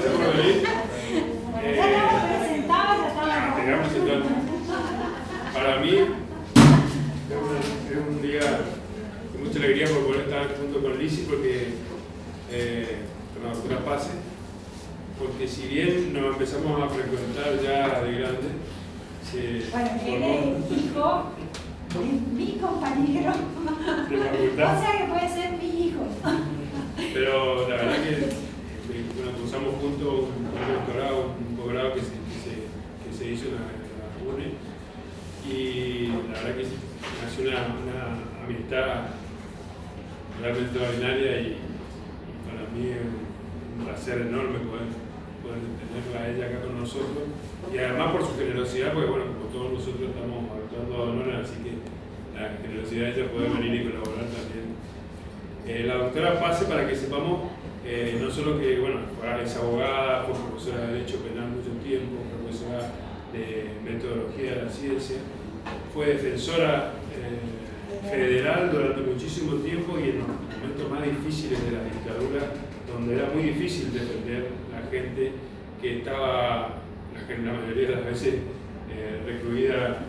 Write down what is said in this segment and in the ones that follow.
gracias por venir. Ya estamos presentados, ya estamos. Llegamos entonces. Para mí es un día de mucha alegría por poder estar junto con Lizzy, porque con la doctora Pase, porque si bien nos empezamos a frecuentar ya de grande, bueno, él es hijo de mi compañero, de facultad. o sea que puede ser mi hijo. Pero la verdad que bueno, cursamos juntos un doctorado, un posgrado que se hizo en la UNE, y la verdad que nació una amistad realmente extraordinaria, y para mí es un placer enorme poder tenerla a ella acá con nosotros, y además por su generosidad, porque bueno, como todos nosotros estamos actuando a honor, así que la generosidad de ella poder venir y colaborar también. La doctora Pase, para que sepamos, no solo que bueno, es abogada, fue profesora de Derecho Penal mucho tiempo, profesora de Metodología de la Ciencia, fue defensora federal durante muchísimo tiempo, y en los momentos más difíciles de la dictadura, donde era muy difícil defender a la gente que estaba, la mayoría de las veces, recluida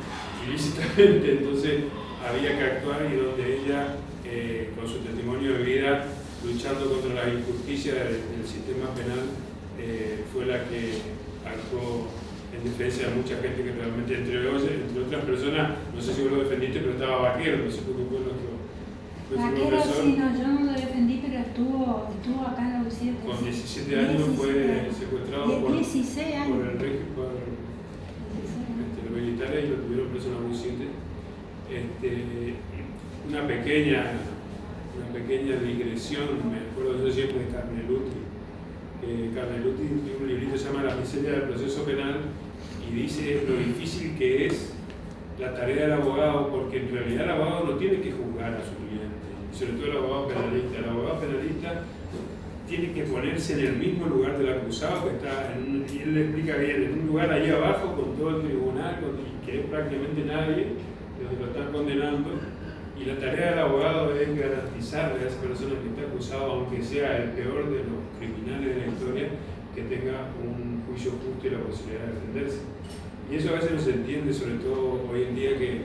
ilícitamente, entonces había que actuar, y donde ella, con su testimonio de vida, luchando contra la injusticia del sistema penal, fue la que actuó en defensa de mucha gente que realmente, entre otras personas, no sé si vos lo defendiste, pero estaba Vaquero, no sé por qué fue nuestro Vaquero, profesor. sí, no, yo no lo defendí, pero estuvo acá en la UCI. Con 17 años fue secuestrado por 16 años. el régimen, por los militares, y lo tuvieron preso en la UCI. Una pequeña digresión, me acuerdo yo siempre de Carneluti. Carneluti tiene un librito que se llama La miseria del proceso penal, y dice lo difícil que es la tarea del abogado, porque en realidad el abogado no tiene que juzgar a su cliente, y sobre todo el abogado penalista. El abogado penalista tiene que ponerse en el mismo lugar del acusado, que está y él le explica bien, en un lugar ahí abajo con todo el tribunal, que es prácticamente nadie, donde lo están condenando, y la tarea del abogado es garantizarle a esa persona que está acusado, aunque sea el peor de los criminales de la historia, que tenga un juicio justo y la posibilidad de defenderse. Y eso a veces no se entiende, sobre todo hoy en día, que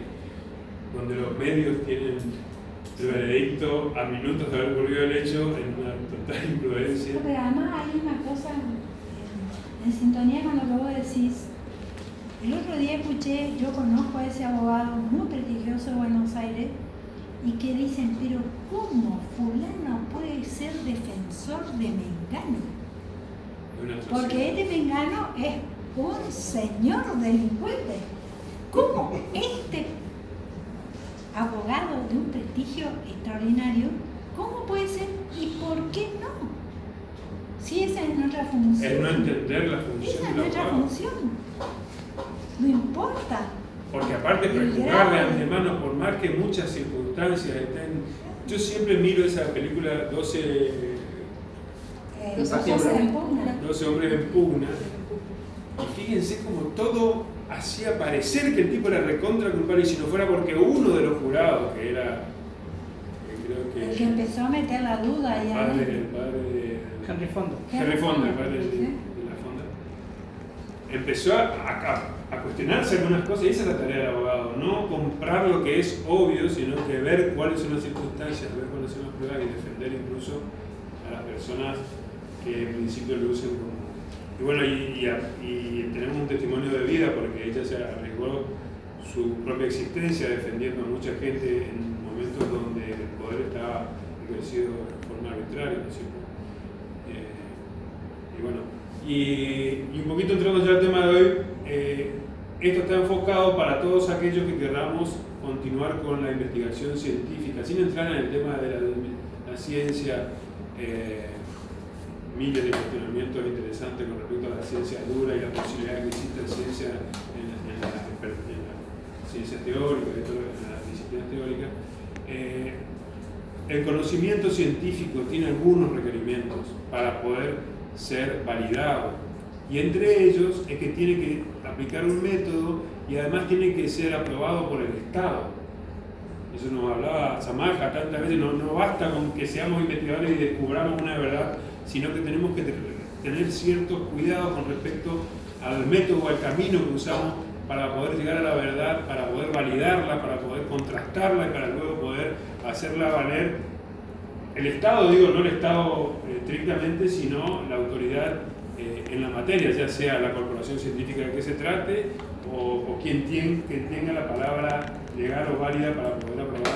donde los medios tienen el veredicto a minutos de haber ocurrido el hecho, en una total imprudencia. Pero además hay una cosa en sintonía con lo que vos decís. El otro día escuché, yo conozco a ese abogado muy prestigioso de Buenos Aires, y que dicen, pero ¿cómo fulano puede ser defensor de Mengano? Porque este Mengano es un señor delincuente. ¿Cómo este abogado de un prestigio extraordinario, cómo puede ser y por qué no? Si esa es nuestra función. Es no entender la función esa es del nuestra abogado. función. No importa. Porque aparte de prejuzgarle de antemano, por más que muchas circunstancias estén... Yo siempre miro esa película 12 hombres en pugna, y fíjense como todo hacía parecer que el tipo era recontra culpable, y si no fuera porque uno de los jurados, que era, creo que... El que empezó a meter la duda el y padre de Henry Fonda. Henry Fonda, el padre de la Fonda, empezó a cuestionarse algunas cosas, y esa es la tarea del abogado, no comprar lo que es obvio, sino que ver cuáles son las circunstancias, ver cuáles son las pruebas, y defender incluso a las personas que en principio lo usen como... Y bueno, y tenemos un testimonio de vida, porque ella se arriesgó su propia existencia defendiendo a mucha gente en momentos donde el poder estaba ejercido de forma arbitraria, ¿no es cierto? Y bueno, y un poquito entrando ya al tema de hoy, esto está enfocado para todos aquellos que queramos continuar con la investigación científica, sin entrar en el tema de la ciencia. Miles de cuestionamientos interesantes con respecto a la ciencia dura y la posibilidad de que exista ciencia en la ciencia teórica, en las disciplinas teóricas. El conocimiento científico tiene algunos requerimientos para poder ser validado, y entre ellos es que tiene que aplicar un método, y además tiene que ser aprobado por el Estado. Eso nos hablaba Zamaja tantas veces, no basta con que seamos investigadores y descubramos una verdad, sino que tenemos que tener ciertos cuidados con respecto al método o al camino que usamos para poder llegar a la verdad, para poder validarla, para poder contrastarla y para luego poder hacerla valer el Estado, digo, no el Estado estrictamente, sino la autoridad en la materia, ya sea la corporación científica de que se trate o quien tenga la palabra legal o válida para poder aprobar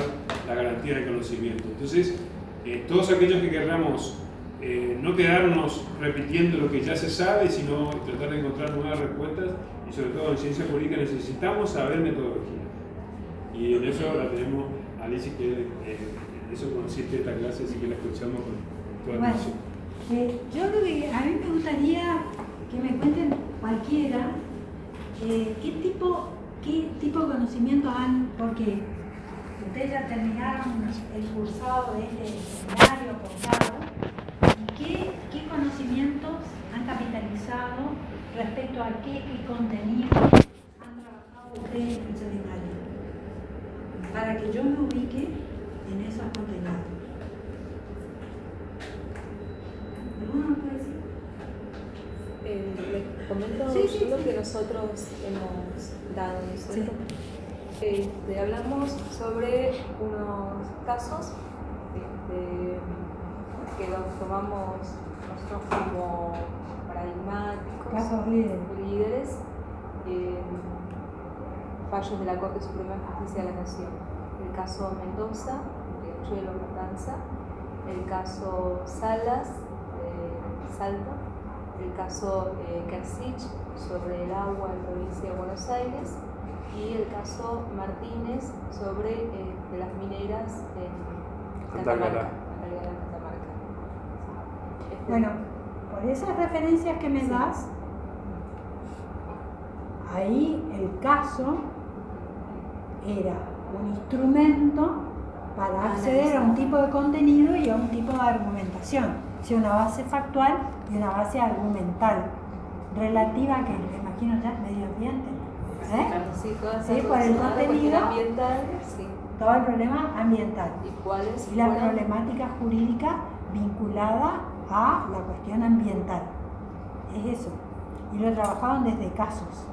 la garantía de conocimiento. Entonces, todos aquellos que querramos no quedarnos repitiendo lo que ya se sabe, sino tratar de encontrar nuevas respuestas, y sobre todo en ciencia jurídica necesitamos saber metodología. Y en eso la tenemos Alicia, que en eso consiste esta clase, así que la escuchamos con toda atención. Yo creo que a mí me gustaría que me cuenten cualquiera qué tipo de conocimientos han, porque ustedes ya terminaron el cursado de este seminario, posgrado, y qué conocimientos han capitalizado respecto a qué contenido han trabajado ustedes en el seminario, para que yo me ubique en esos contenidos. ¿Alguno puede decir? Les comento Sí. lo que nosotros hemos dado, ¿no es cierto? Hablamos sobre unos casos que los tomamos nosotros como paradigmáticos, Casos líderes, fallos de la Corte Suprema de Justicia de la Nación. El caso Mendoza, de Chuelo Matanza, el caso Salas, de Salta, el caso Kersich sobre el agua en la provincia de Buenos Aires, y el caso Martínez sobre de las mineras en Catamarca. Bueno, por esas referencias que me das, ahí el caso era un instrumento para acceder a un tipo de contenido y a un tipo de argumentación, o sea, una base factual y una base argumental relativa a que me imagino ya medio ambiente. Sí, por el contenido ambiental, sí. Todo el problema ambiental ¿Y la problemática jurídica vinculada a la cuestión ambiental. Es eso. Y lo trabajaron desde casos.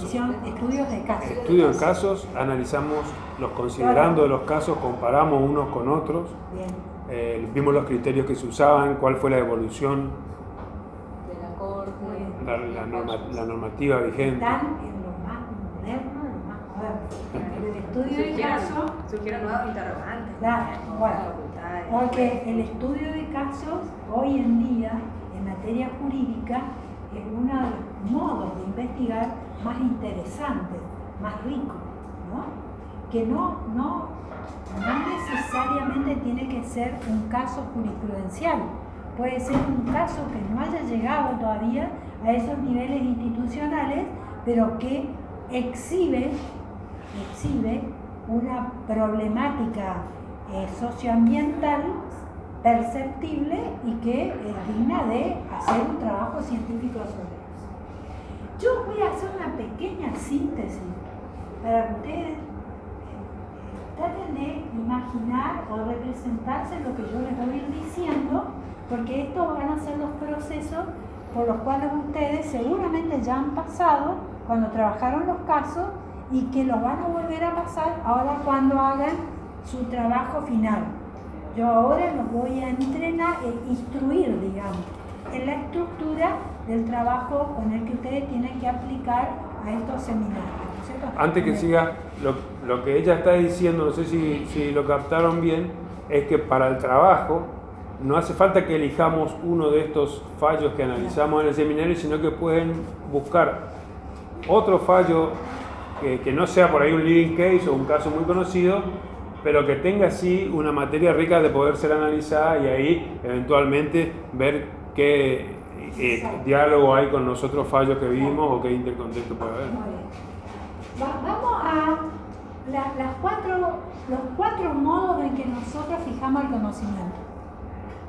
Hicieron estudios de casos. Estudios de casos, analizamos los considerando de los casos, comparamos unos con otros. Bien. Vimos los criterios que se usaban, cuál fue la evolución de la Corte, la normativa vigente. Están en lo más moderno, lo más moderno. El estudio de casos. Surgieron nuevos interrogantes. Claro, bueno, porque el estudio de casos hoy en día en materia jurídica es uno de los modos de investigar más interesantes, más ricos, ¿no? Que no necesariamente tiene que ser un caso jurisprudencial, puede ser un caso que no haya llegado todavía a esos niveles institucionales, pero que exhibe una problemática socioambiental perceptible y que es digna de hacer un trabajo científico sobre eso. Yo voy a hacer una pequeña síntesis para que ustedes traten de imaginar o representarse lo que yo les voy a ir diciendo, porque estos van a ser los procesos por los cuales ustedes seguramente ya han pasado cuando trabajaron los casos y que los van a volver a pasar ahora cuando hagan su trabajo final. Yo ahora los voy a entrenar e instruir, digamos, en la estructura del trabajo con el que ustedes tienen que aplicar a estos seminarios, ¿no es cierto? Antes que siga, lo que ella está diciendo, no sé si lo captaron bien, es que para el trabajo no hace falta que elijamos uno de estos fallos que analizamos en el seminario, sino que pueden buscar otro fallo que no sea por ahí un leading case o un caso muy conocido, pero que tenga sí una materia rica de poder ser analizada y ahí eventualmente ver qué diálogo hay con los otros fallos que vimos o qué intercontexto puede haber. Vamos a los cuatro modos en que nosotros fijamos el conocimiento.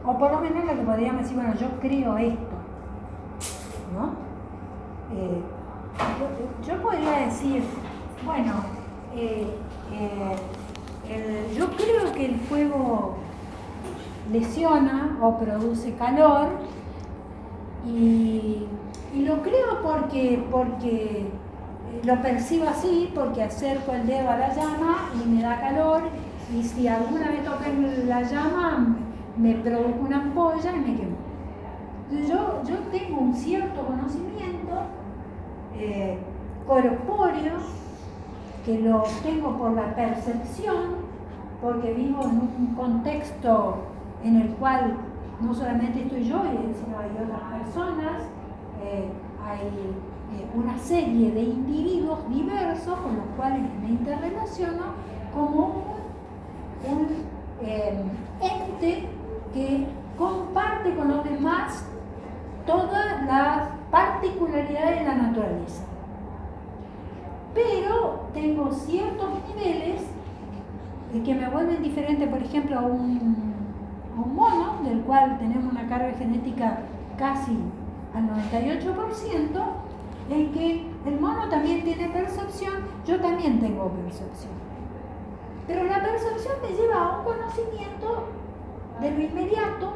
O por lo menos lo que podríamos decir, bueno, yo creo esto, ¿no? Yo podría decir, bueno, yo creo que el fuego lesiona o produce calor Y lo creo porque lo percibo así, porque acerco el dedo a la llama y me da calor, y si alguna vez toco la llama me produjo una ampolla y me quemo. Entonces yo tengo un cierto conocimiento corpóreo, que lo tengo por la percepción, porque vivo en un contexto en el cual no solamente estoy yo, sino hay otras personas, hay una serie de individuos diversos con los cuales me interrelaciono como un ente que comparte con los demás todas las particularidades de la naturaleza. Pero tengo ciertos niveles que me vuelven diferente, por ejemplo, a un mono, del cual tenemos una carga genética casi al 98%, en que el mono también tiene percepción, yo también tengo percepción. Pero la percepción me lleva a un conocimiento de lo inmediato,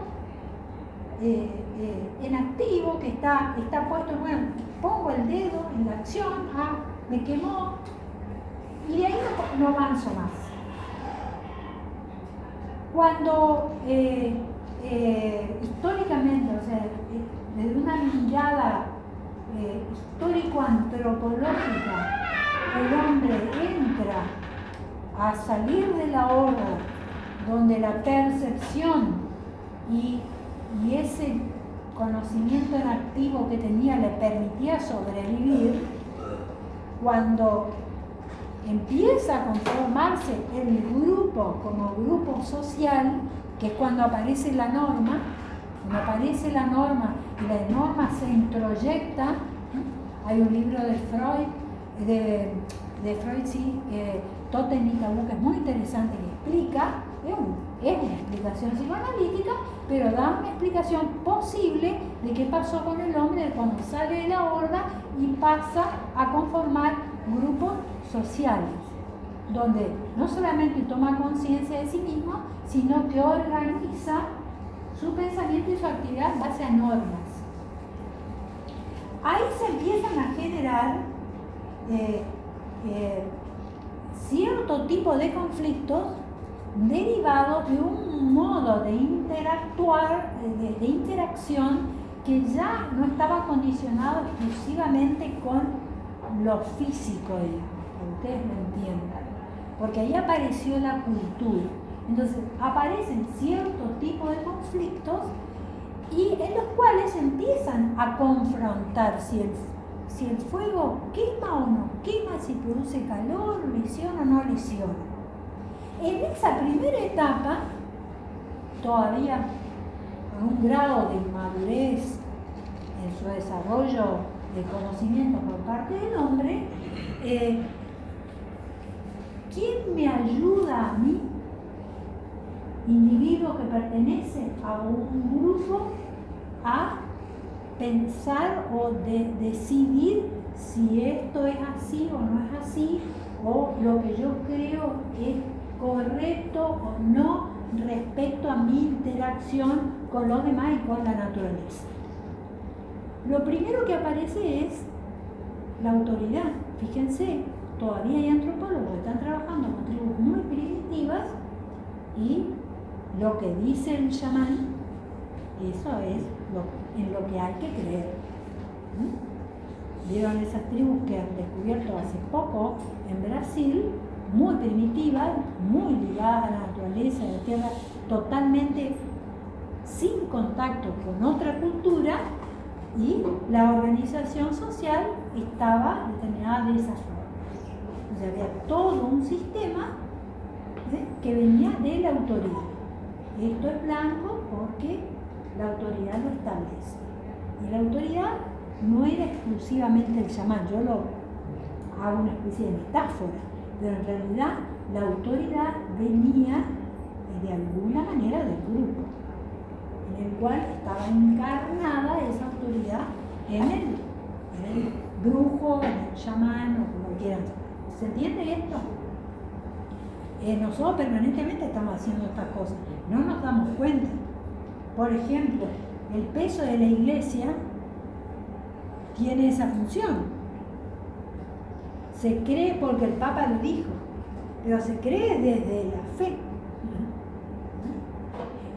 en activo, que está puesto, bueno, pongo el dedo en la acción, me quemó, y de ahí no avanzo más. Cuando históricamente, o sea, desde una mirada histórico-antropológica, el hombre entra a salir de la horda donde la percepción y ese conocimiento en activo que tenía le permitía sobrevivir, cuando empieza a conformarse el grupo como grupo social, que es cuando aparece la norma, y la norma se introyecta. Hay un libro de Freud, sí, Totem y Tabú, que es muy interesante, que explica, es una explicación psicoanalítica, pero da una explicación posible de qué pasó con el hombre cuando sale de la horda y pasa a conformar grupos sociales, donde no solamente toma conciencia de sí mismo, sino que organiza su pensamiento y su actividad en base a normas. Ahí se empiezan a generar cierto tipo de conflictos derivados de un modo de interactuar, de interacción, que ya no estaba condicionado exclusivamente con lo físico, digamos, que ustedes lo entiendan, porque ahí apareció la cultura. Entonces aparecen ciertos tipos de conflictos y en los cuales empiezan a confrontar si el fuego quema o no quema, si produce calor, lesiona o no lesiona. En esa primera etapa, todavía con un grado de inmadurez en su desarrollo de conocimiento por parte del hombre, ¿quién me ayuda a mí, individuo que pertenece a un grupo, a pensar o decidir si esto es así o no es así, o lo que yo creo es correcto o no respecto a mi interacción con los demás y con la naturaleza? Lo primero que aparece es la autoridad. Fíjense, todavía hay antropólogos que están trabajando con tribus muy primitivas y lo que dice el chamán, eso es en lo que hay que creer. Vieron esas tribus que han descubierto hace poco en Brasil, muy primitivas, muy ligadas a la naturaleza, a la tierra, totalmente sin contacto con otra cultura, y la organización social estaba determinada de esa forma. O sea, había todo un sistema que venía de la autoridad. Esto es blanco porque la autoridad lo establece. Y la autoridad no era exclusivamente el chamán, yo lo hago una especie de metáfora, pero en realidad la autoridad venía de alguna manera del grupo, en el cual estaba encarnada esa autoridad en el brujo, en el chamán, o como quieran. ¿Se entiende esto? Nosotros permanentemente estamos haciendo estas cosas, no nos damos cuenta. Por ejemplo, el peso de la iglesia tiene esa función. Se cree porque el Papa lo dijo, pero se cree desde la fe.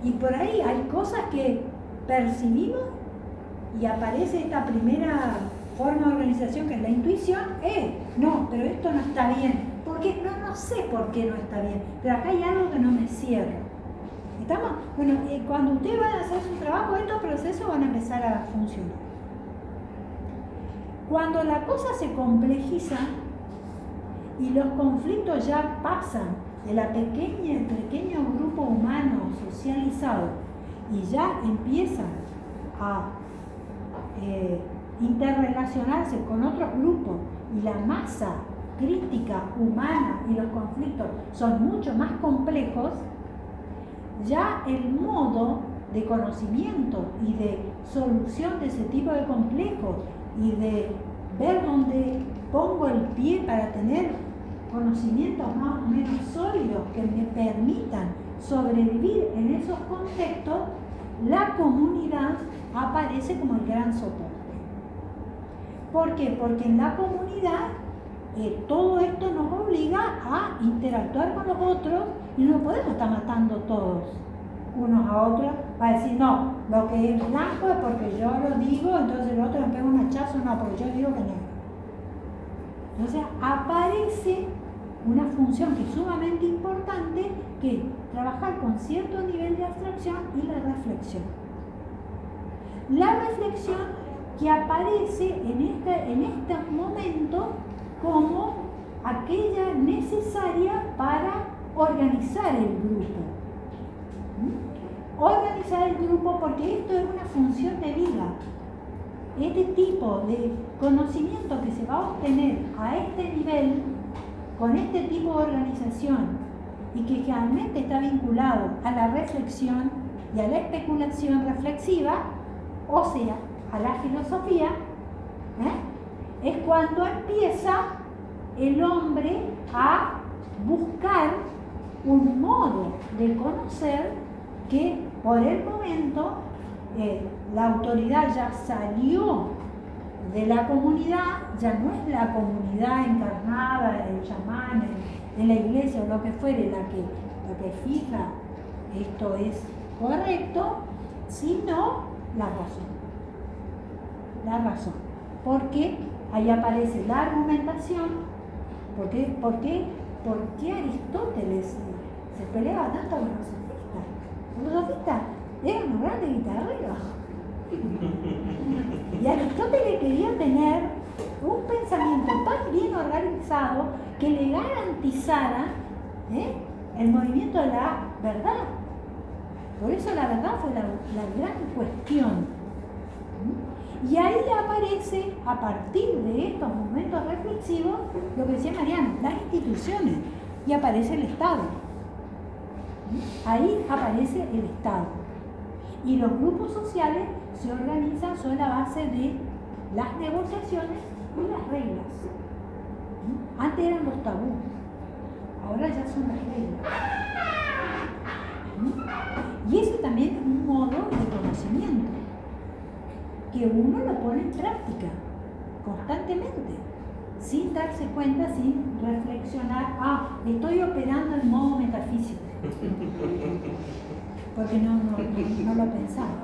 Y por ahí hay cosas que percibimos y aparece esta primera forma de organización que es la intuición. No, pero esto no está bien. Porque no sé por qué no está bien, pero acá hay algo que no me cierra. ¿Estamos? Bueno, cuando ustedes van a hacer su trabajo, estos procesos van a empezar a funcionar. Cuando la cosa se complejiza y los conflictos ya pasan de el pequeño grupo humano socializado y ya empiezan a interrelacionarse con otros grupos y la masa crítica humana y los conflictos son mucho más complejos, ya el modo de conocimiento y de solución de ese tipo de complejos y de ver dónde pongo el pie para tener conocimientos más o menos sólidos que me permitan sobrevivir en esos contextos, la comunidad aparece como el gran soporte. ¿Por qué? Porque en la comunidad todo esto nos obliga a interactuar con los otros y no podemos estar matando todos unos a otros para decir, no, lo que es blanco es porque yo lo digo, entonces el otro me pega un hachazo, no, porque yo digo que no. Entonces aparece una función que es sumamente importante, que es trabajar con cierto nivel de abstracción y la reflexión. La reflexión que aparece en estos momentos como aquella necesaria para organizar el grupo. Organizar el grupo porque esto es una función de vida. Este tipo de conocimiento que se va a obtener a este nivel, con este tipo de organización, y que generalmente está vinculado a la reflexión y a la especulación reflexiva, o sea, a la filosofía, es cuando empieza el hombre a buscar un modo de conocer que por el momento la autoridad ya salió de la comunidad, ya no es la comunidad encarnada, el chamán, de la iglesia o lo que fuere la que fija esto es correcto, sino la razón. La razón. Porque ahí aparece la argumentación. ¿Por qué Aristóteles se peleaba tanto con los sofistas? Los sofistas eran unos grandes guitarreros. Y Aristóteles quería tener un pensamiento tan bien organizado que le garantizara el movimiento de la verdad. Por eso la verdad fue la gran cuestión. Y ahí aparece, a partir de estos momentos reflexivos, lo que decía Mariano, las instituciones, y aparece el Estado. Ahí aparece el Estado. Y los grupos sociales se organizan sobre la base de las negociaciones y las reglas. Antes eran los tabús, ahora ya son las reglas. Y ese también es un modo de conocimiento que uno lo pone en práctica constantemente, sin darse cuenta, sin reflexionar, estoy operando en modo metafísico, porque no lo pensaba.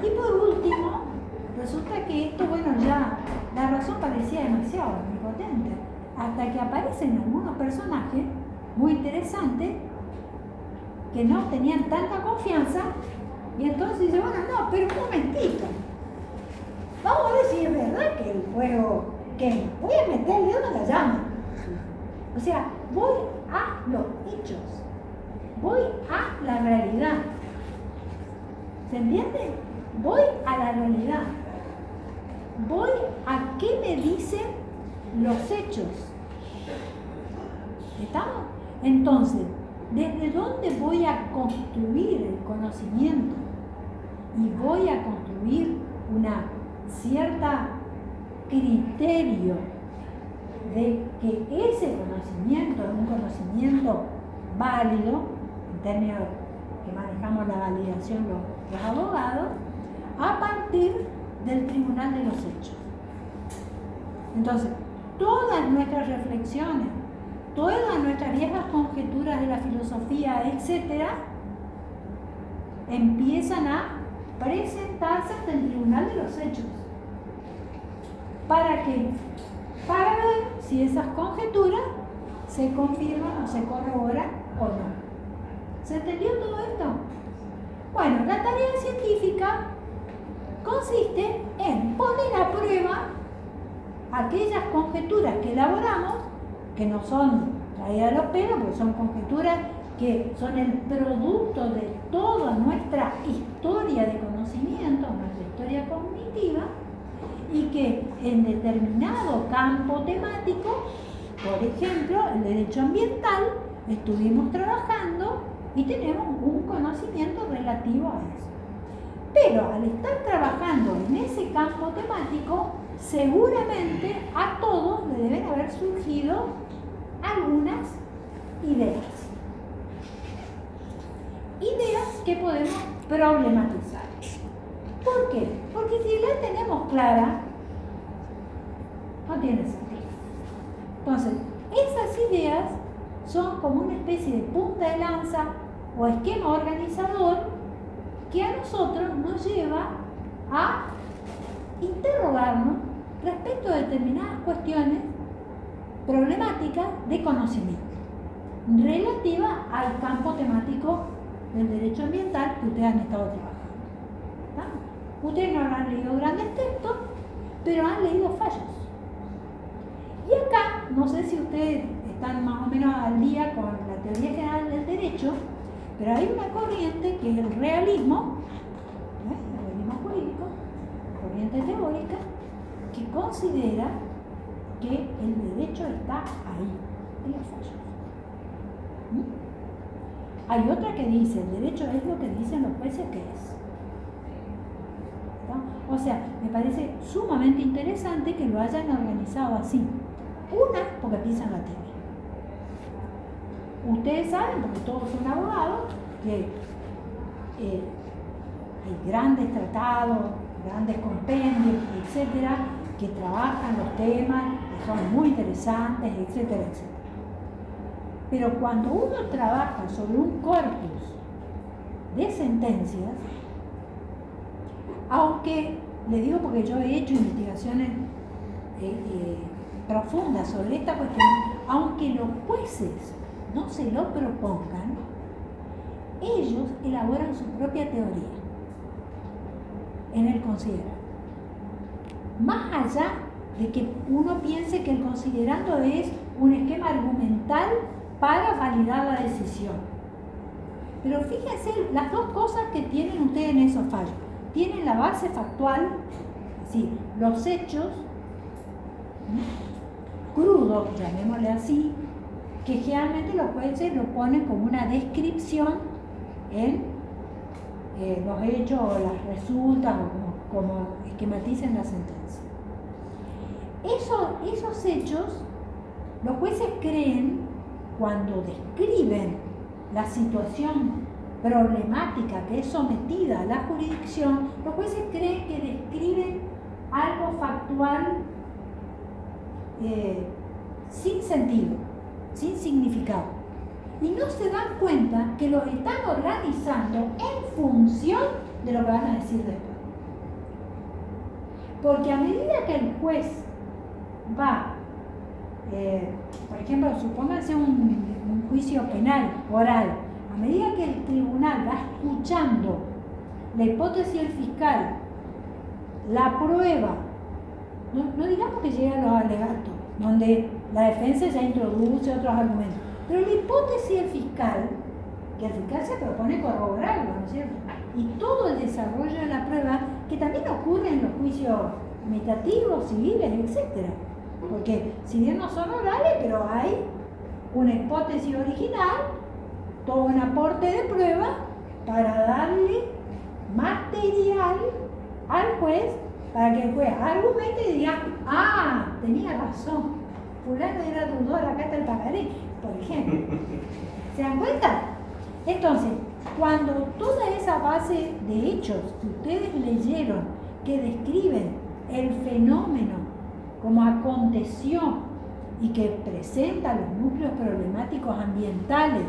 Y por último, resulta que esto, ya la razón parecía demasiado omnipotente, hasta que aparecen algunos personajes muy interesantes que no tenían tanta confianza, y entonces dice, no, pero un momentito, vamos a ver si es verdad que el fuego quema. Voy a meter el dedo en la llama. O sea, voy a los hechos, voy a la realidad. ¿Se entiende? Voy a la realidad. Voy a qué me dicen los hechos. ¿Estamos? Entonces, ¿desde dónde voy a construir el conocimiento? Y voy a construir una cierta criterio de que ese conocimiento es un conocimiento válido, en términos que manejamos la validación los abogados, a partir del tribunal de los hechos. Entonces, todas nuestras reflexiones, todas nuestras viejas conjeturas de la filosofía, etcétera, empiezan a presentarse ante el tribunal de los hechos. ¿Para qué? Para ver si esas conjeturas se confirman o se corroboran o no. ¿Se entendió todo esto? Bueno, la tarea científica consiste en poner a prueba aquellas conjeturas que elaboramos, que no son traídas de los pelos, porque son conjeturas que son el producto de toda nuestra historia de conocimiento, nuestra historia cognitiva, y que en determinado campo temático, por ejemplo, el derecho ambiental, estuvimos trabajando y tenemos un conocimiento relativo a eso. Pero al estar trabajando en ese campo temático, seguramente a todos le deben haber surgido algunas ideas. Ideas que podemos problematizar. ¿Por qué? Porque si la tenemos clara, no tiene sentido. Entonces, esas ideas son como una especie de punta de lanza o esquema organizador que a nosotros nos lleva a interrogarnos respecto a determinadas cuestiones problemáticas de conocimiento relativas al campo temático del derecho ambiental que ustedes han estado trabajando. ¿No? Ustedes no han leído grandes textos, pero han leído fallos. Y acá, no sé si ustedes están más o menos al día con la teoría general del derecho, pero hay una corriente que es el realismo, el realismo jurídico, corriente teórica, que considera que el derecho está ahí, en los fallos. Hay otra que dice, el derecho es lo que dicen los jueces que es. ¿No? O sea, me parece sumamente interesante que lo hayan organizado así. Una, porque piensan la teoría. Ustedes saben, porque todos son abogados, que hay grandes tratados, grandes compendios, etcétera, que trabajan los temas, que son muy interesantes, etcétera, etcétera. Pero cuando uno trabaja sobre un corpus de sentencias, aunque, le digo porque yo he hecho investigaciones profundas sobre esta cuestión, aunque los jueces no se lo propongan, ellos elaboran su propia teoría en el considerando. Más allá de que uno piense que el considerando es un esquema argumental para validar la decisión. Pero fíjense las dos cosas que tienen ustedes en esos fallos. Tienen la base factual, es decir, los hechos crudos, llamémosle así, que generalmente los jueces lo ponen como una descripción en los hechos o las resultas o como esquematicen la sentencia. Esos hechos, los jueces creen, cuando describen la situación problemática que es sometida a la jurisdicción, los jueces creen que describen algo factual sin sentido, sin significado. Y no se dan cuenta que lo están organizando en función de lo que van a decir después. Porque a medida que el juez va, por ejemplo, supónganse un juicio penal, oral, a medida que el tribunal va escuchando la hipótesis del fiscal, la prueba, no digamos que llega a los alegatos, donde la defensa ya introduce otros argumentos, pero la hipótesis del fiscal, que el fiscal se propone corroborarlo, ¿no es cierto? Y todo el desarrollo de la prueba, que también ocurre en los juicios imitativos, civiles, etc. Porque si bien no son orales, pero hay una hipótesis original, todo un aporte de prueba para darle material al juez, para que el juez argumente y diga, ah, tenía razón, fulano era deudor, acá está el pagaré, por ejemplo. ¿Se dan cuenta? Entonces, cuando toda esa base de hechos que ustedes leyeron, que describen el fenómeno como aconteció y que presenta los núcleos problemáticos ambientales,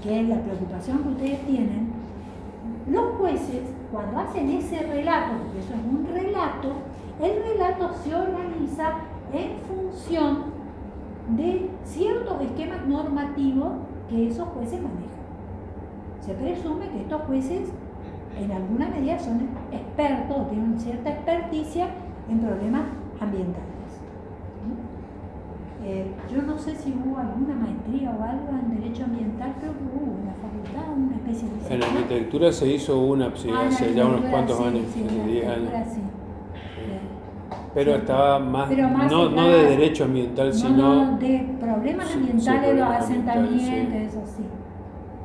que es la preocupación que ustedes tienen, los jueces, cuando hacen ese relato, porque eso es un relato, el relato se organiza en función de ciertos esquemas normativos que esos jueces manejan. Se presume que estos jueces en alguna medida son expertos, tienen cierta experticia en problemas ambientales. Yo no sé si hubo alguna maestría o algo en Derecho Ambiental, creo que hubo en la facultad, una especialización. En arquitectura se hizo una, sí, hace ya unos cuantos años, sí, hace 10 años. Sí. Pero Sí. estaba más, Pero más no de derecho ambiental, sino de problemas sí, ambientales, sí, los problemas asentamientos, ambientales, eso sí.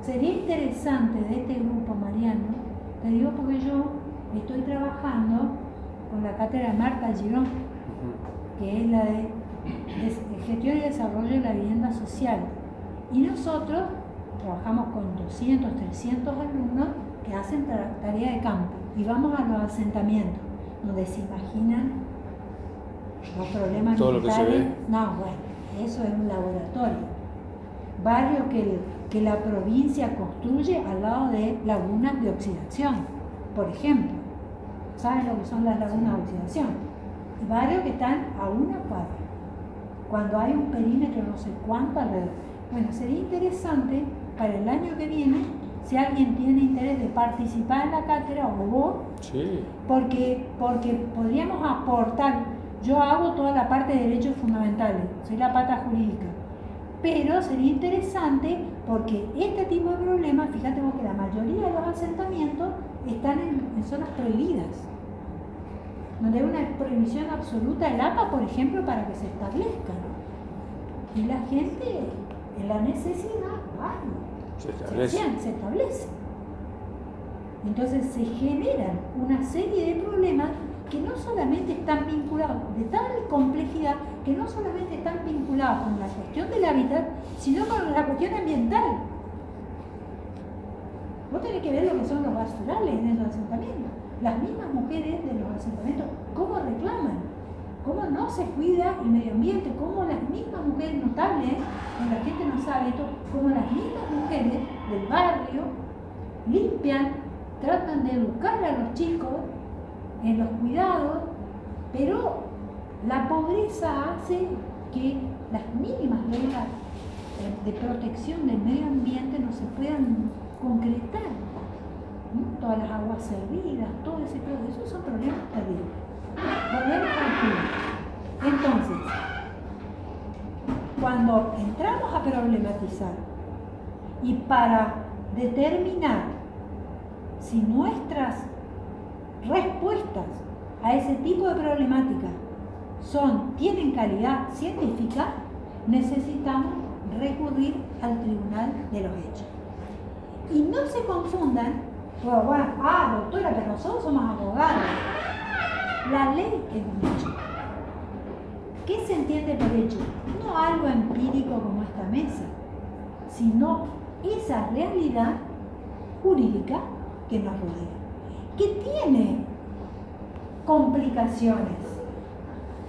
Sería interesante de este grupo, Mariano, te digo porque yo estoy trabajando con la cátedra Marta Girón, que es la de Gestión y Desarrollo de la Vivienda Social. Y nosotros trabajamos con 200, 300 alumnos que hacen tarea de campo y vamos a los asentamientos, donde se imaginan los problemas todo lo que se ambientales. ve. No, bueno, eso es un laboratorio. Barrios que la provincia construye al lado de lagunas de oxidación, por ejemplo. ¿Saben lo que son las lagunas de oxidación? Barrios que están a una cuadra, cuando hay un perímetro no sé cuánto alrededor. Bueno, sería interesante para el año que viene, si alguien tiene interés de participar en la cátedra o vos, Sí. porque podríamos aportar. Yo hago toda la parte de derechos fundamentales, soy la pata jurídica, pero sería interesante porque este tipo de problemas, fíjate vos que la mayoría de los asentamientos están en zonas prohibidas, donde hay una prohibición absoluta del APA, por ejemplo, para que se establezca, ¿no? Y la gente, en la necesidad, Se establece. se establece. Entonces se generan una serie de problemas que no solamente están vinculados, de tal complejidad, que no solamente están vinculados con la cuestión del hábitat, sino con la cuestión ambiental. Vos tenés que ver lo que son los basurales en esos asentamientos. Las mismas mujeres de los asentamientos, cómo reclaman, cómo no se cuida el medio ambiente, cómo las mismas mujeres notables, la gente no sabe esto, cómo las mismas mujeres del barrio limpian, tratan de educar a los chicos en los cuidados, pero la pobreza hace que las mínimas reglas de protección del medio ambiente no se puedan concretar. ¿No? Todas las aguas servidas, todo ese problema, esos son problemas terribles. Volvemos al punto. Entonces, cuando entramos a problematizar y para determinar si nuestras respuestas a ese tipo de problemática tienen calidad científica, necesitamos recurrir al tribunal de los hechos. Y no se confundan, doctora, pero nosotros somos abogados. La ley es un hecho. ¿Qué se entiende por hecho? No algo empírico como esta mesa, sino esa realidad jurídica que nos rodea, que tiene complicaciones,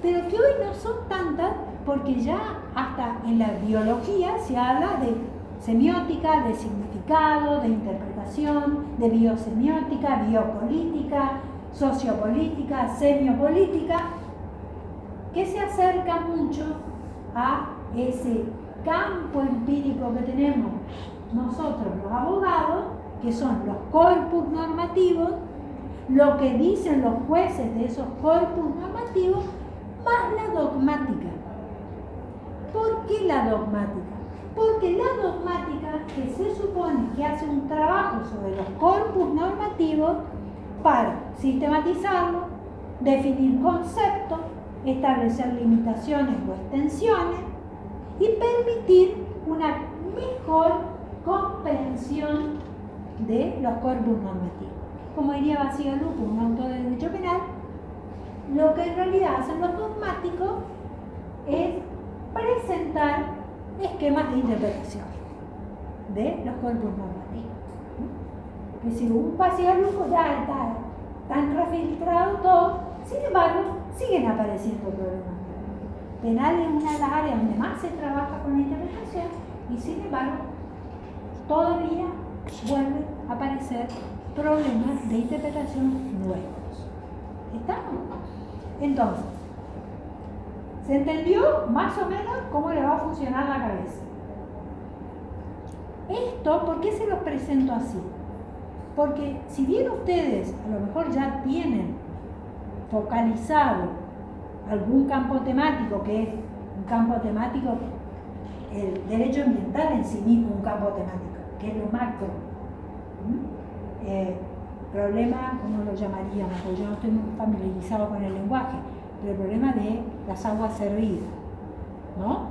pero que hoy no son tantas porque ya hasta en la biología se habla de semiótica, de significado, de interpretación, de biosemiótica, biopolítica, sociopolítica, semiopolítica, que se acerca mucho a ese campo empírico que tenemos nosotros los abogados, que son los corpus normativos, lo que dicen los jueces de esos corpus normativos, más la dogmática. ¿Por qué la dogmática? Porque la dogmática, que se supone que hace un trabajo sobre los corpus normativos para sistematizarlo, definir conceptos, establecer limitaciones o extensiones y permitir una mejor comprensión de los corpus normativos. Como diría Bacigalupo, un autor de derecho penal, lo que en realidad hacen los dogmáticos es presentar esquemas de interpretación de los corpus normativos. Que si un Bacigalupo ya está tan refiltrado todo, sin embargo, siguen apareciendo problemas. penal es una de las áreas donde más se trabaja con la interpretación y sin embargo todavía vuelven a aparecer problemas de interpretación nuevos. ¿Estamos? Entonces, ¿se entendió más o menos cómo le va a funcionar la cabeza? Esto, ¿por qué se los presento así? Porque si bien ustedes a lo mejor ya tienen focalizado algún campo temático, que es un campo temático, el derecho ambiental en sí mismo un campo temático, que es lo macro. Problema, ¿cómo lo llamaríamos? Porque yo no estoy muy familiarizado con el lenguaje, pero el problema de las aguas servidas, ¿no?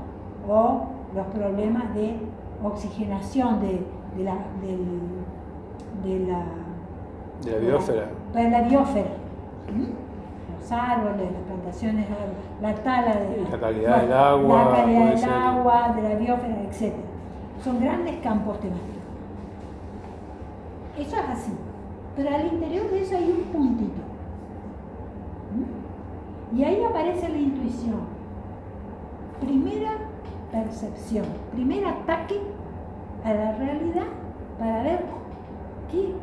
O los problemas de oxigenación de la biosfera. De la biosfera. Los árboles, las plantaciones, la tala de la calidad del agua, la calidad del agua, de la biosfera, etc. Son grandes campos temáticos. Eso es así. Pero al interior de eso hay un puntito. Y ahí aparece la intuición. Primera percepción, primer ataque a la realidad para ver qué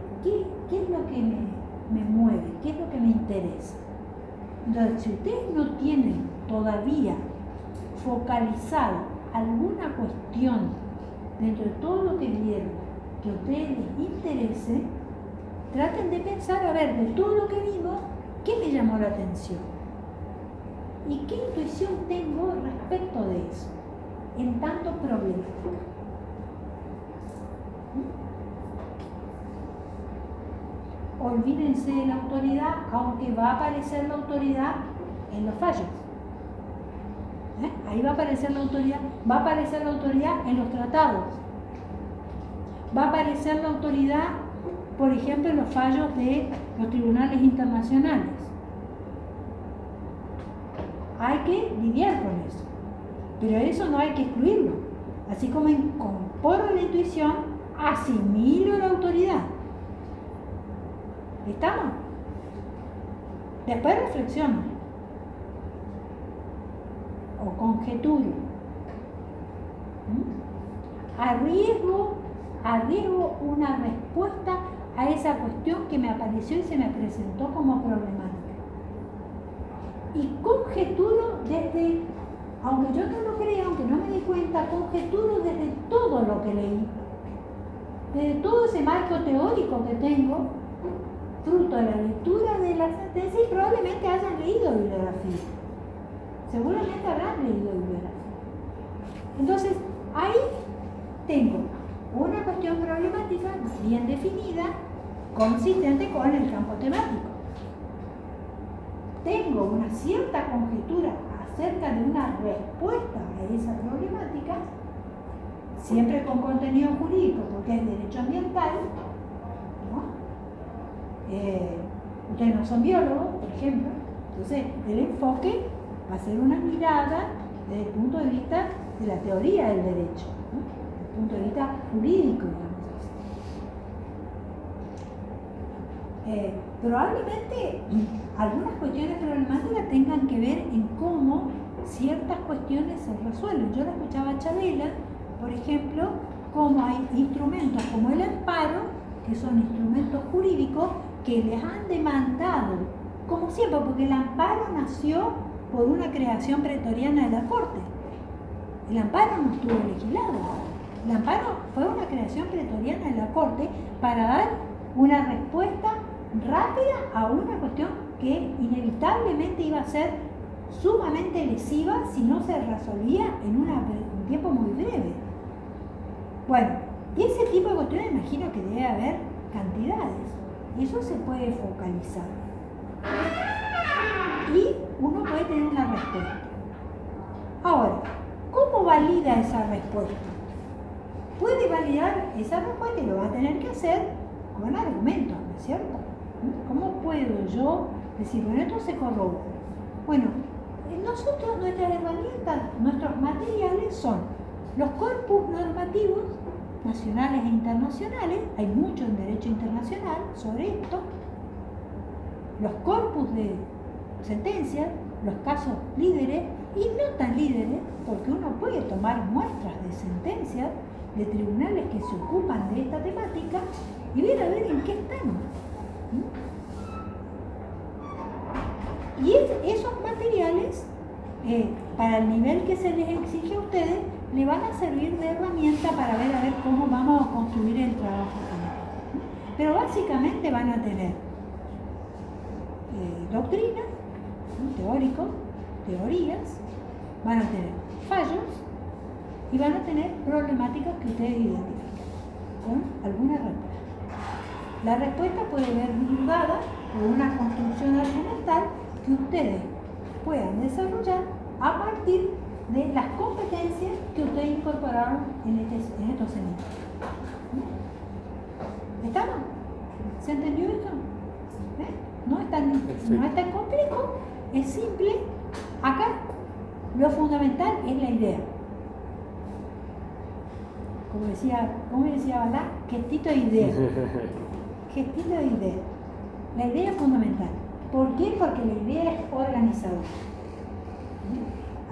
es lo que me mueve, qué es lo que me interesa. Entonces, si ustedes no tienen todavía focalizado alguna cuestión dentro de todo lo que vieron que a ustedes les interese, traten de pensar, a ver, de todo lo que vimos, ¿qué me llamó la atención? ¿Y qué intuición tengo respecto de eso? En tanto problemática. Olvídense de la autoridad, aunque va a aparecer la autoridad en los fallos. Ahí va a aparecer la autoridad en los tratados. Va a aparecer la autoridad, por ejemplo, en los fallos de los tribunales internacionales. Hay que lidiar con eso, pero eso no hay que excluirlo. Así como incorporo la intuición, asimilo la autoridad. ¿Estamos? Después reflexiono o conjeturo. Arriesgo una respuesta a esa cuestión que me apareció y se me presentó como problemática. Y conjeturo desde, aunque yo no lo crea, aunque no me di cuenta, conjeturo desde todo lo que leí, desde todo ese marco teórico que tengo, fruto de la lectura de la sentencia, y probablemente hayan leído bibliografía. Seguramente habrán leído bibliografía. Entonces, ahí tengo una cuestión problemática bien definida, consistente con el campo temático. Tengo una cierta conjetura acerca de una respuesta a esa problemática, siempre con contenido jurídico, porque es derecho ambiental, ¿no? Ustedes no son biólogos, por ejemplo, entonces el enfoque va a ser una mirada desde el punto de vista de la teoría del derecho, ¿no? Desde el punto de vista jurídico, digamos así. Probablemente algunas cuestiones problemáticas tengan que ver en cómo ciertas cuestiones se resuelven. Yo la escuchaba a Chabela, por ejemplo, cómo hay instrumentos como el amparo, que son instrumentos jurídicos que les han demandado, como siempre, porque el amparo nació por una creación pretoriana de la Corte. El amparo no estuvo legislado. El amparo fue una creación pretoriana de la Corte para dar una respuesta rápida a una cuestión que inevitablemente iba a ser sumamente lesiva si no se resolvía en un tiempo muy breve. Bueno, y ese tipo de cuestiones imagino que debe haber cantidades, y eso se puede focalizar. Y uno puede tener una respuesta. Ahora, ¿cómo valida esa respuesta? Puede validar esa respuesta y lo va a tener que hacer con argumentos, ¿no es cierto? ¿Cómo puedo yo decir, bueno, esto se corrobora? Bueno, nosotros, nuestras herramientas, nuestros materiales son los corpus normativos nacionales e internacionales, hay mucho en derecho internacional sobre esto, los corpus de sentencias, los casos líderes y no tan líderes, porque uno puede tomar muestras de sentencias de tribunales que se ocupan de esta temática y ver a ver en qué están. Y esos materiales, para el nivel que se les exige a ustedes, le van a servir de herramienta para ver a ver cómo vamos a construir el trabajo. Pero básicamente van a tener doctrina, teórico, teorías, van a tener fallos y van a tener problemáticas que ustedes identifican con alguna respuesta. La respuesta puede venir dada por una construcción argumental que ustedes puedan desarrollar a partir de las competencias que ustedes incorporaron en estos seminarios. ¿Estamos? ¿Se entendió esto? No es tan complejo, es simple. Acá lo fundamental es la idea. Como decía Balá, gestito de idea. Gestito de idea. La idea es fundamental. ¿Por qué? Porque la idea es organizadora.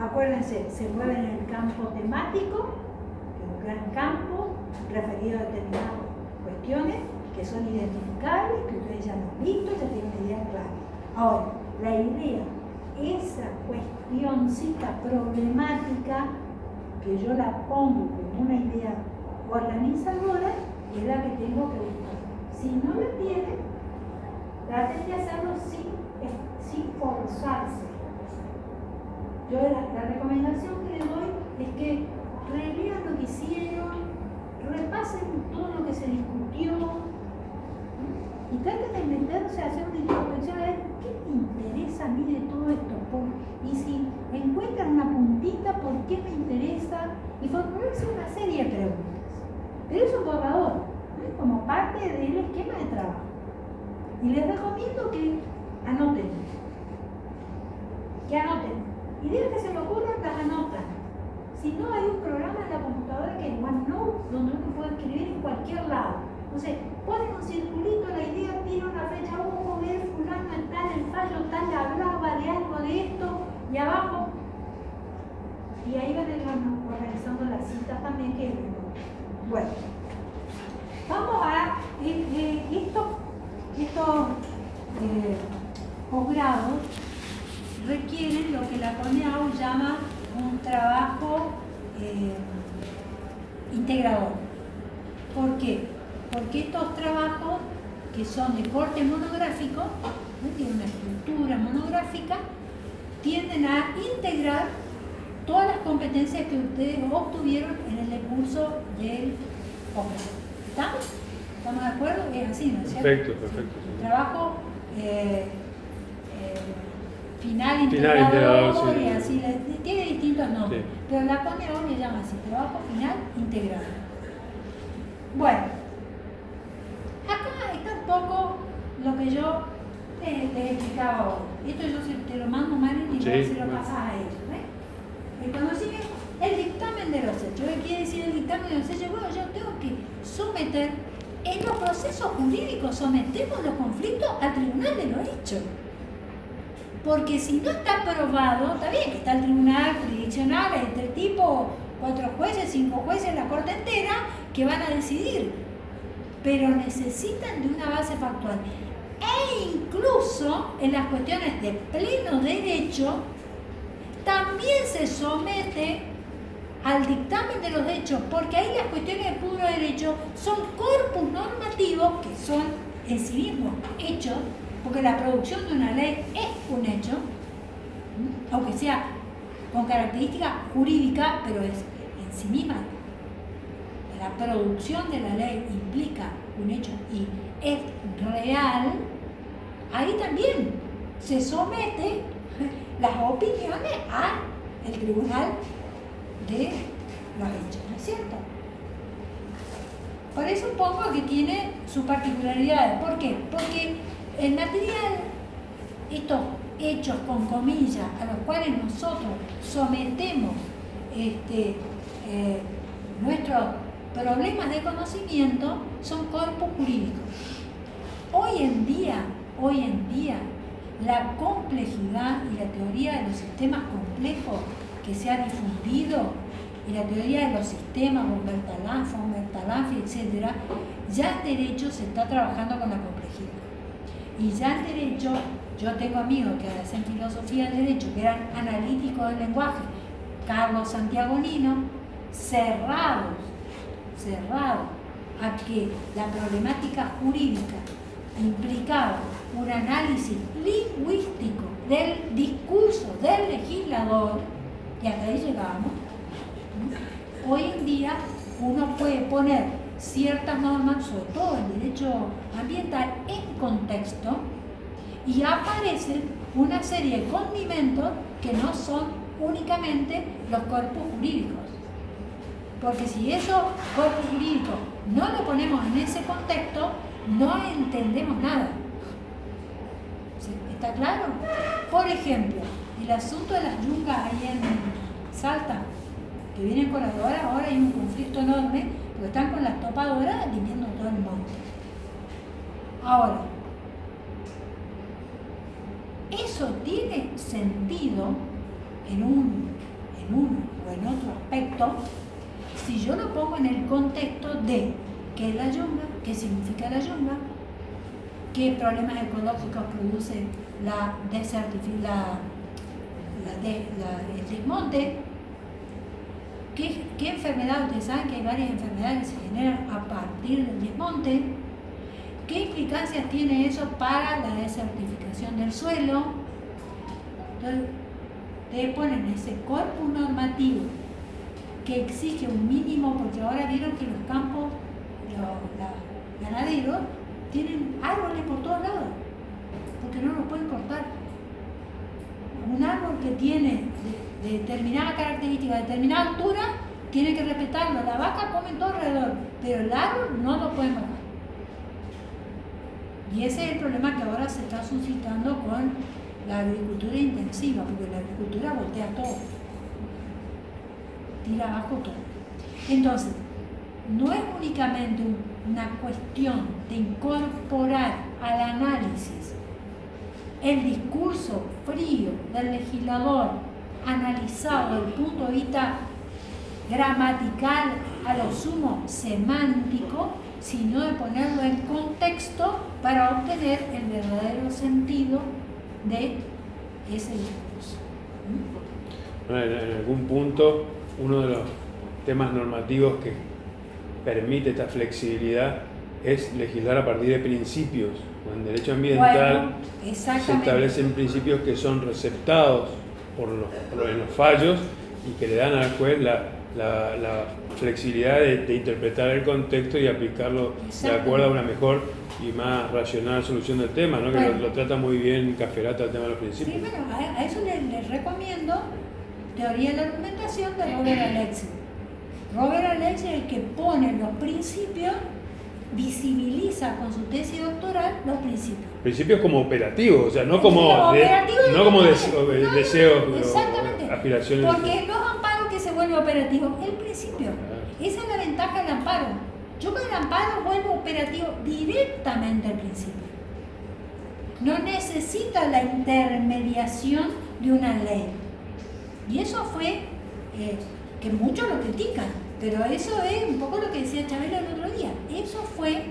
Acuérdense, se mueve en el campo temático, que es un gran campo referido a determinadas cuestiones que son identificables, que ustedes ya lo han visto, ya tienen una idea clara. Ahora, la idea, esa cuestioncita problemática que yo la pongo como una idea organizadora, es la que tengo que buscar. Si no la tienen, traten de hacerlo sin forzarse. Yo la recomendación que les doy es que relean lo que hicieron, repasen todo lo que se discutió y traten de meterse a hacer una introspección a ver qué me interesa a mí de todo esto. Y si encuentran una puntita, ¿por qué me interesa? Y formularse una serie de preguntas. Pero es un borrador, ¿no? Como parte del esquema de trabajo. Y les recomiendo que anoten. Ideas que se me ocurran, las anotan. Si no, hay un programa en la computadora que es OneNote, donde uno puede escribir en cualquier lado. Entonces, ponen un circulito, la idea, tira una fecha, ver fulano tal, el fallo tal, hablaba de algo de esto, y abajo. Y ahí van organizando las citas también que... Bueno, vamos a estos posgrados requieren lo que la CONEAU llama un trabajo integrador. ¿Por qué? Porque estos trabajos, que son de corte monográfico, ¿no? Tienen una estructura monográfica, tienden a integrar todas las competencias que ustedes obtuvieron en el curso del posgrado. ¿Estamos? ¿Estamos de acuerdo? Es así, ¿no es cierto? Perfecto. El trabajo final integrador, sí. Y así, tiene distintos nombres, Sí. pero la CONEAU le llama así, trabajo final integrado. Bueno, acá está un poco lo que yo les explicaba hoy. Esto yo te lo mando, Mario, y Sí, se lo pasas a ellos. El conocimiento, el dictamen de los hechos. ¿Qué quiere decir el dictamen de los hechos? Bueno, yo tengo que someter, en los procesos jurídicos sometemos los conflictos al tribunal de los hechos. Porque si no está aprobado, está bien que está el tribunal jurisdiccional, este tipo, 4 jueces, 5 jueces, la corte entera, que van a decidir. Pero necesitan de una base factual. E incluso en las cuestiones de pleno derecho, también se somete al dictamen de los hechos, porque ahí las cuestiones de puro derecho son corpus normativos, que son en sí mismos hechos, porque la producción de una ley es un hecho, aunque sea con característica jurídica, pero es en sí misma. La producción de la ley implica un hecho y es real. Ahí también se somete las opiniones al tribunal de los hechos, ¿no es cierto? Por eso pongo que tiene sus particularidades. ¿Por qué? Porque el material, estos hechos con comillas, a los cuales nosotros sometemos nuestros problemas de conocimiento, son corpus jurídicos. Hoy en día, la complejidad y la teoría de los sistemas complejos que se ha difundido, y la teoría de los sistemas, von Bertalanffy, etc., ya en derecho se está trabajando con la complejidad. Y ya en derecho, yo tengo amigos que hacen filosofía del derecho, que eran analíticos del lenguaje, Carlos Santiagonino, cerrados a que la problemática jurídica implicaba un análisis lingüístico del discurso del legislador, y hasta ahí llegamos. Hoy en día uno puede poner ciertas normas, sobre todo el derecho ambiental, en contexto, y aparecen una serie de condimentos que no son únicamente los cuerpos jurídicos. Porque si esos cuerpos jurídicos no lo ponemos en ese contexto, no entendemos nada. ¿Está claro? Por ejemplo, el asunto de las yungas ahí en Salta, que vienen con las doradas, ahora hay un conflicto enorme, porque están con las topadoras limpiando todo el monte. Ahora, eso tiene sentido en uno o en otro aspecto si yo lo pongo en el contexto de qué es la yunga, qué significa la yunga, qué problemas ecológicos produce el desmonte, qué enfermedades, ustedes saben que hay varias enfermedades que se generan a partir del desmonte, qué implicancias tiene eso para la desertificación del suelo. Entonces, ustedes ponen ese corpus normativo que exige un mínimo, porque ahora vieron que los campos, los ganaderos, tienen árboles por todos lados, porque no los pueden cortar. Un árbol que tiene de determinada característica, de determinada altura, tiene que respetarlo. La vaca come todo alrededor, pero el árbol no lo pueden bajar. Y ese es el problema que ahora se está suscitando con la agricultura intensiva, porque la agricultura voltea todo, tira abajo todo. Entonces, no es únicamente una cuestión de incorporar al análisis el discurso frío del legislador analizado desde el punto de vista gramatical, a lo sumo semántico, sino de ponerlo en contexto para obtener el verdadero sentido de ese discurso. Bueno, en algún punto, uno de los temas normativos que permite esta flexibilidad es legislar a partir de principios. En derecho ambiental se establecen principios que son receptados en los fallos y que le dan al juez la flexibilidad de interpretar el contexto y aplicarlo de acuerdo a una mejor y más racional solución del tema, ¿no? Que lo trata muy bien Cafferata el tema de los principios. Sí, bueno, a eso les recomiendo Teoría de la Argumentación de Robert Alexis. Robert Alexis es el que pone los principios, visibiliza con su tesis doctoral los principios. Principios como operativos, o sea, no como deseos o aspiraciones. Porque los amparos que se vuelven operativos, el principio. Esa es la ventaja del amparo. Yo con el amparo vuelvo operativo directamente al principio. No necesita la intermediación de una ley. Y eso fue que muchos lo critican, pero eso es un poco lo que decía Chabela el otro día. Eso fue,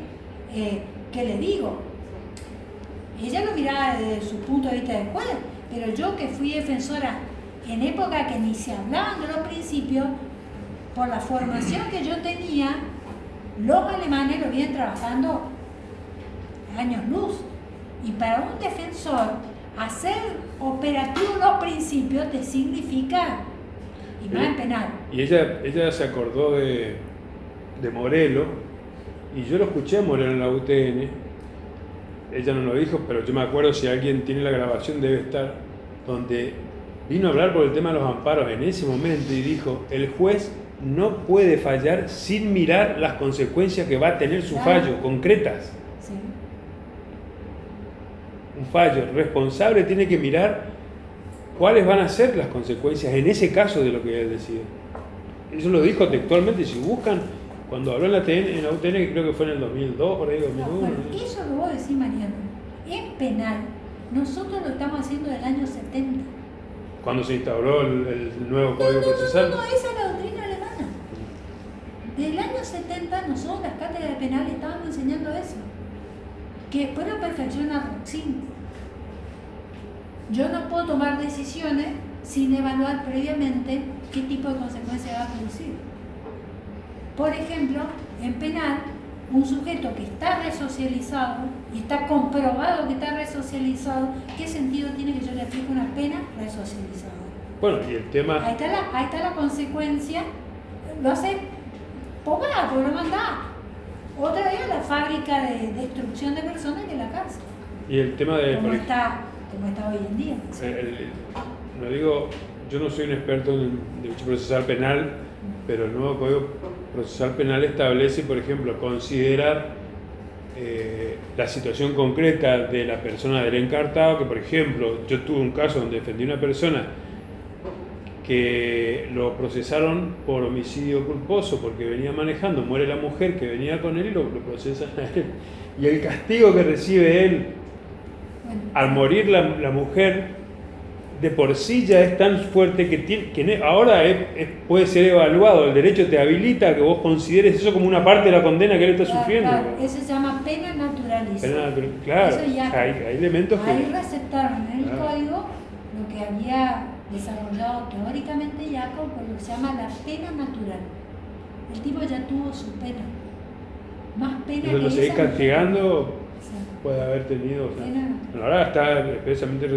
que le digo, ella lo miraba desde su punto de vista de juez, pero yo que fui defensora en época que ni se hablaban de los principios, por la formación que yo tenía, los alemanes lo vienen trabajando años luz. Y para un defensor, hacer operativos los principios te significa, y más en penal. Y ella se acordó de Morelo, y yo lo escuché a Morelo en la UTN. Ella no lo dijo, pero yo me acuerdo, si alguien tiene la grabación debe estar, donde vino a hablar por el tema de los amparos en ese momento y dijo: el juez no puede fallar sin mirar las consecuencias que va a tener su fallo, concretas. Sí. Un fallo responsable tiene que mirar cuáles van a ser las consecuencias en ese caso de lo que él decide. Eso lo dijo textualmente. Si buscan, cuando habló en la UTN, que creo que fue en el 2002, por ahí, 2001. No, bueno, eso lo voy a decir, Mariano. En penal, Nosotros lo estamos haciendo del año 70. Cuando se instauró el nuevo Código Procesal. No, esa es la doctrina alemana. Del año 70 nosotros las cátedras penales estábamos enseñando eso. Que después lo perfecciona Roxin. Yo no puedo tomar decisiones sin evaluar previamente qué tipo de consecuencias va a producir. Por ejemplo, en penal, un sujeto que está resocializado y está comprobado que está resocializado, ¿qué sentido tiene que yo le aplique una pena resocializadora? Bueno, y el tema... Ahí está la consecuencia. Lo hace poca, porque lo manda. Otra vez a la fábrica de destrucción de personas que la cárcel. Y el tema de... Como está hoy en día. No digo, yo no soy un experto en derecho procesal penal, pero el nuevo Código Procesal Penal establece, por ejemplo, considerar la situación concreta de la persona del encartado, que por ejemplo, yo tuve un caso donde defendí a una persona que lo procesaron por homicidio culposo porque venía manejando, muere la mujer que venía con él y lo procesan a él. Y el castigo que recibe él al morir la mujer de por sí ya es tan fuerte que ahora puede ser evaluado. El derecho te habilita a que vos consideres eso como una parte de la condena que él está sufriendo. Claro, eso se llama pena naturalizada. Claro, Eso ya, hay elementos que... ahí receptaron en el código lo que había desarrollado teóricamente Jacob, por lo que se llama la pena natural. El tipo ya tuvo su pena. Más pena Entonces que lo seguís esa. castigando, Sí. puede haber tenido... Pena. Bueno, ahora está especialmente